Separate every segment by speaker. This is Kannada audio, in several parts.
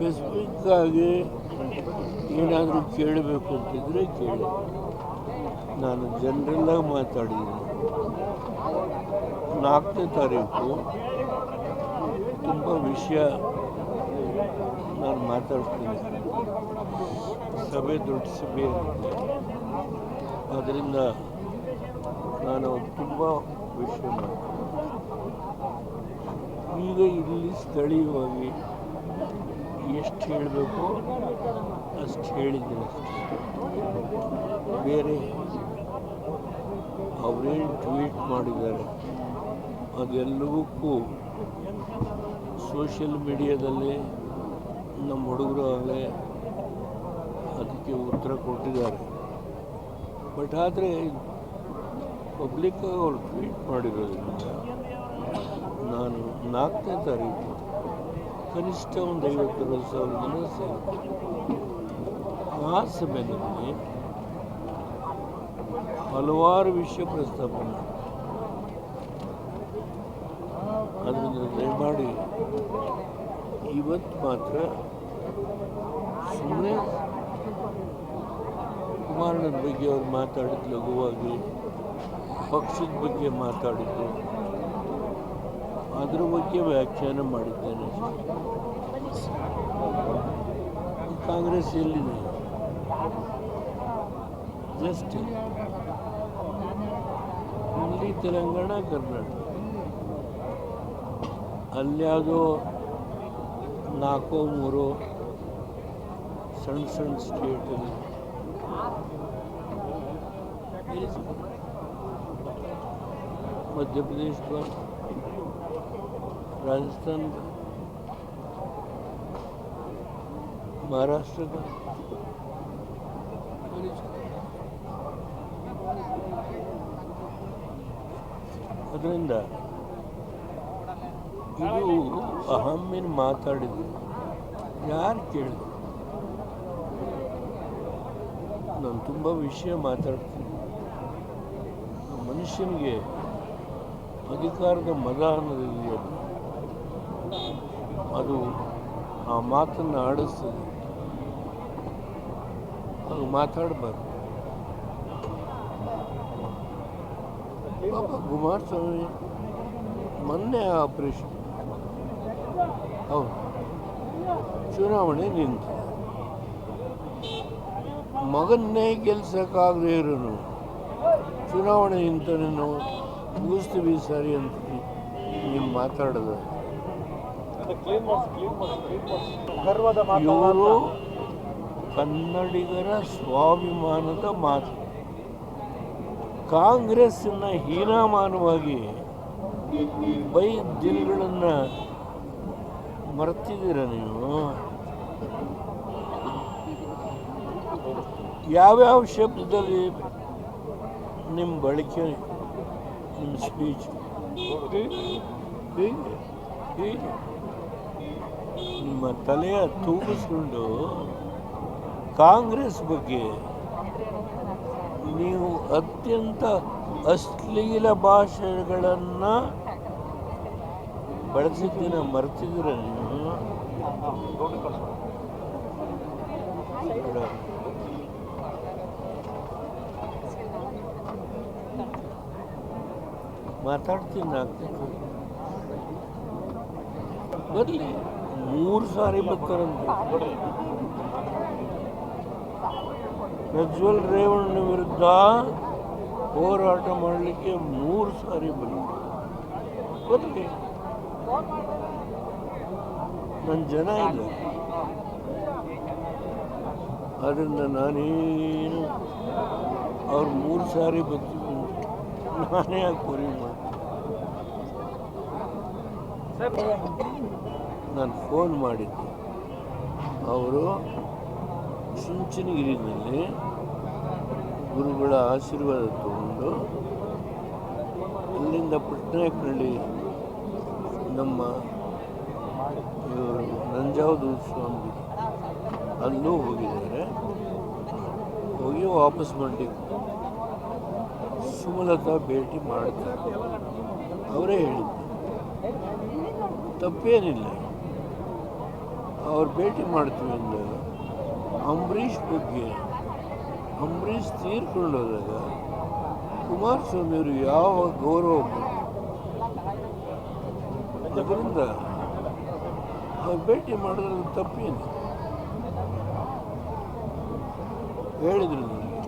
Speaker 1: ಸ್ಪೆಸಿಫಿಕ್ ಆಗಿ ಏನಾದರೂ ಕೇಳಬೇಕು ಅಂತಿದ್ರೆ ಕೇಳಿ. ನಾನು ಜನರಲ್ಲಾಗಿ ಮಾತಾಡಿದ್ದೀನಿ. 4ನೇ ತಾರೀಕು ತುಂಬ ವಿಷಯ ನಾನು ಮಾತಾಡ್ತೀನಿ. ಸಭೆ ದೊಡ್ಡ ಸಭೆ ಇರುತ್ತೆ. ಅದರಿಂದ ನಾನು ತುಂಬ ವಿಷಯ ಮಾಡ್ತೀನಿ. ಈಗ ಇಲ್ಲಿ ಸ್ಥಳೀಯವಾಗಿ ಎಷ್ಟು ಹೇಳಬೇಕು ಅಷ್ಟು ಹೇಳಿದ್ದೀನಿ ಅಷ್ಟೇ. ಬೇರೆ ಅವರೇನು ಟ್ವೀಟ್ ಮಾಡಿದ್ದಾರೆ ಅದೆಲ್ಲವಕ್ಕೂ ಸೋಷಿಯಲ್ ಮೀಡಿಯಾದಲ್ಲಿ ನಮ್ಮ ಹುಡುಗರು ಆಗಲೇ ಅದಕ್ಕೆ ಉತ್ತರ ಕೊಟ್ಟಿದ್ದಾರೆ. ಬಟ್ ಆದರೆ ಪಬ್ಲಿಕ್ಕಾಗಿ ಅವ್ರು ಟ್ವೀಟ್ ಮಾಡಿರೋದ್ರಿಂದ ನಾನು 4ನೇ ತಾರೀಕು ಕನಿಷ್ಠ ಒಂದು 50,000 ಜನ ಸೇರಿದೆ. ಆ ಸಭೆಯಲ್ಲಿ ಹಲವಾರು ವಿಷಯ ಪ್ರಸ್ತಾಪ ಮಾಡಿ, ಅದರಿಂದ ದಯಮಾಡಿ ಇವತ್ತು ಮಾತ್ರ ಸುಮ್ಮನೆ ಕುಮಾರಣ್ಣನ ಬಗ್ಗೆ ಅವ್ರು ಮಾತಾಡಿದ ಲಘುವಾಗಿ, ಪಕ್ಷದ ಬಗ್ಗೆ ಮಾತಾಡಿದ್ದು, ಅದರ ಬಗ್ಗೆ ವ್ಯಾಖ್ಯಾನ ಮಾಡಿದ್ದೇನೆ. ಕಾಂಗ್ರೆಸ್ ಎಲ್ಲಿದೆ? ಜಸ್ಟ್ ಇಲ್ಲಿ ತೆಲಂಗಾಣ, ಕರ್ನಾಟಕ, ಅಲ್ಯಾವುದೋ 4-3 ಸಣ್ಣ ಸಣ್ಣ ಸ್ಟೇಟಲ್ಲಿ मध्य प्रदेश का, राजस्थान का, महाराष्ट्र का, ಅದರಿಂದ ಇದು ಅಹಮ್ಮಿನ ಮಾತಾಡಿದ್ರು ಯಾರು ಕೇಳಿದ್ರು? ನಾನು ತುಂಬ ವಿಷಯ ಮಾತಾಡ್ತೀನಿ. ಮನುಷ್ಯನಿಗೆ ಅಧಿಕಾರದ ಮದ ಅನ್ನೋದಿದೆಯಲ್ಲ, ಅದು ಆ ಮಾತನ್ನು ಆಡಿಸ್ತದೆ. ಅದು ಮಾತಾಡಬಾರ್ದು. ಪಾಪ ಕುಮಾರಸ್ವಾಮಿ ಮೊನ್ನೆ ಆಪರೇಷನ್, ಹೌದು, ಚುನಾವಣೆ ನಿಂತು ಮಗನ್ನೇ ಗೆಲ್ಸಕ್ಕಾಗದೇ ಇರೋನು ಚುನಾವಣೆ ನಿಂತನೇನು ಮುಗಿಸ್ತೀವಿ ಸರಿ ಅಂತ ನೀವು ಮಾತಾಡೋದು. ಇವರು ಕನ್ನಡಿಗರ ಸ್ವಾಭಿಮಾನದ ಮಾತು. ಕಾಂಗ್ರೆಸ್ಸನ್ನು ಹೀನಾಮಾನವಾಗಿ ಬೈದ ದಿನಗಳನ್ನು ಮರ್ತಿದ್ದೀರ ನೀವು? ಯಾವ್ಯಾವ ಶಬ್ದದಲ್ಲಿ ನಿಮ್ಮ ಬಳಕೆ, ನಿಮ್ಮ ಸ್ಪೀಚ್ ಹೀಗೆ ನಿಮ್ಮ ತಲೆಯ ತೂಗಿಸ್ಕೊಂಡು ಕಾಂಗ್ರೆಸ್ ಬಗ್ಗೆ ನೀವು ಅತ್ಯಂತ ಅಶ್ಲೀಲ ಭಾಷೆಗಳನ್ನು ಬಳಸಿದ್ದೀನ ಮರ್ತಿದ್ದೀರ ನೀವು? ಮಾತಾಡ್ತೀನಿ, ಆಗ್ತೈತೆ ಬರಲಿ. 3 ಸಾರಿ ಬರ್ತಾರಂತೆ. ಪ್ರಜ್ವಲ್ ರೇವಣ್ಣ ವಿರುದ್ಧ ಹೋರಾಟ ಮಾಡಲಿಕ್ಕೆ 3 ಸಾರಿ ಬರಲಿ. ನನ್ನ ಜನ ಇಲ್ಲ, ಅದರಿಂದ ನಾನೇನು ಅವ್ರು 3 ಸಾರಿ ಬರ್ತೀವಿ ನಾನೇ ಯಾಕೆ ಕೊರಿ ಮಾಡಿ. ನಾನು ಫೋನ್ ಮಾಡಿದ್ದೆ. ಅವರು ಚುಂಚನಗಿರಿನಲ್ಲಿ ಗುರುಗಳ ಆಶೀರ್ವಾದ ತಗೊಂಡು ಅಲ್ಲಿಂದ ಪಟ್ನಾಯಕನಹಳ್ಳಿ ನಮ್ಮ ಇವರು ನಂಜಾವಧೂತ ಸ್ವಾಮಿ ಅಲ್ಲೂ ಹೋಗಿದ್ದಾರೆ. ಹೋಗಿ ವಾಪಸ್ ಬಂದು ಸುಮಲತಾ ಭೇಟಿ ಮಾಡ್ತಾರೆ. ಅವರೇ ಹೇಳಿದ್ದು, ತಪ್ಪೇನಿಲ್ಲ. ಅವ್ರು ಭೇಟಿ ಮಾಡ್ತೀವಿ ಅಂದಾಗ ಅಂಬರೀಷ್ ಬಗ್ಗೆ, ಅಂಬರೀಷ್ ತೀರ್ಕೊಂಡೋದಾಗ ಕುಮಾರಸ್ವಾಮಿಯವರು ಯಾವ ಗೌರವ ಅದರಿಂದ ಅವ್ರು ಭೇಟಿ ಮಾಡೋದ್ರಲ್ಲಿ ತಪ್ಪೇನು? ಹೇಳಿದ್ರು ನನಗೆ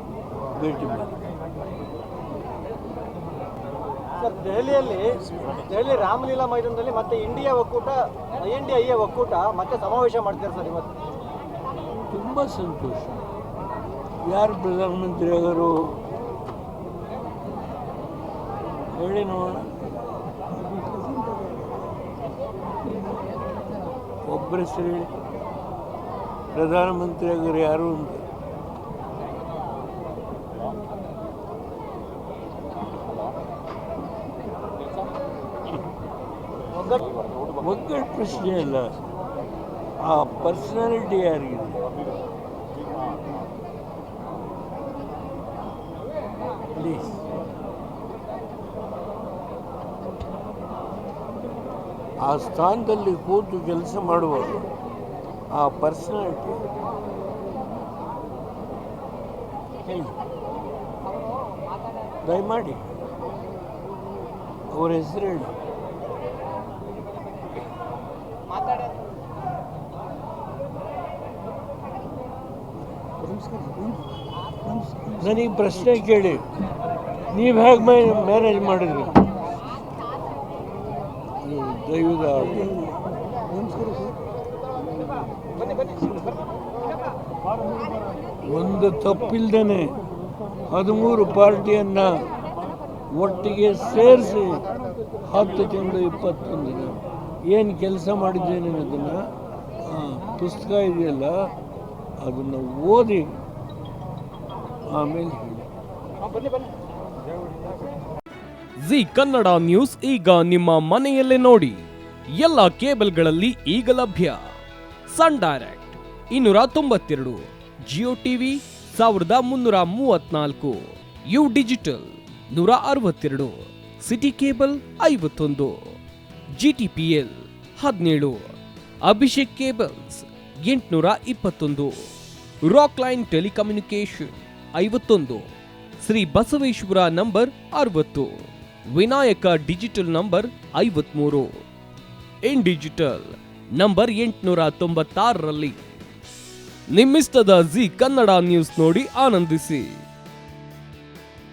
Speaker 1: ಭೇಟಿ ಮಾಡಿ.
Speaker 2: ಸರ್, ದೆಹಲಿ ರಾಮಲೀಲಾ ಮೈದಾನದಲ್ಲಿ ಮತ್ತೆ ಇಂಡಿಯಾ ಒಕ್ಕೂಟ INDIA ಒಕ್ಕೂಟ ಮತ್ತೆ ಸಮಾವೇಶ ಮಾಡ್ತಾರೆ ಸರ್ ಇವತ್ತು.
Speaker 1: ತುಂಬ ಸಂತೋಷ. ಯಾರು ಪ್ರಧಾನಮಂತ್ರಿ ಆಗೋರು ಹೇಳಿ ನೋಡೋಣ. ಒಬ್ಬರ ಹೆಸರು ಹೇಳಿ. ಪ್ರಧಾನಮಂತ್ರಿ ಆಗೋರು ಯಾರು ಅಂತ ಒಗ್ಗಟ್ಟು ಪ್ರಶ್ನೆ ಅಲ್ಲ, ಆ ಪರ್ಸನಾಲಿಟಿ ಯಾರಿಗಿದೆ? ಪ್ಲೀಸ್, ಆ ಸ್ಥಾನದಲ್ಲಿ ಕೂತು ಕೆಲಸ ಮಾಡುವಾಗ ಆ ಪರ್ಸನಾಲಿಟಿ ಹೇಳಿ, ದಯಮಾಡಿ ಅವರ ಹೆಸರು ಹೇಳಿ. ನನಗೆ ಪ್ರಶ್ನೆ ಕೇಳಿ, ನೀವು ಹೇಗೆ ಮ್ಯಾನೇಜ್ ಮಾಡಿದ್ರಿ? ದೈವದ ಒಂದು ತಪ್ಪಿಲ್ದೇನೆ 13 ಪಾರ್ಟಿಯನ್ನು ಒಟ್ಟಿಗೆ ಸೇರಿಸಿ 10 ತಿಂಗಳು 21 ದಿನ ಏನು ಕೆಲಸ ಮಾಡಿದ್ದೇನೆ ಅನ್ನೋದನ್ನು ಪುಸ್ತಕ ಇದೆಯಲ್ಲ ಅದನ್ನು ಓದಿ ಆಮೇಲೆ
Speaker 3: ಜಿ ಕನ್ನಡ ನ್ಯೂಸ್ ಈಗ ನಿಮ್ಮ ಮನೆಯಲ್ಲೇ ನೋಡಿ. ಎಲ್ಲ ಕೇಬಲ್ಗಳಲ್ಲಿ ಈಗ ಲಭ್ಯ. Sun Direct 292, Jio TV 1334, U Digital 162, City Cable 51, GTPL 17, Abhishek Cables 821, Rockline telecommunication 51, Shri Basaveshwara number 60, Vinayaka Digital number 53, In Digital number 896ರಲ್ಲಿ. ನಿಮ್ಮಿಸ್ತದ ಜಿ ಕನ್ನಡ ನ್ಯೂಸ್ ನೋಡಿ ಆನಂದಿಸಿ.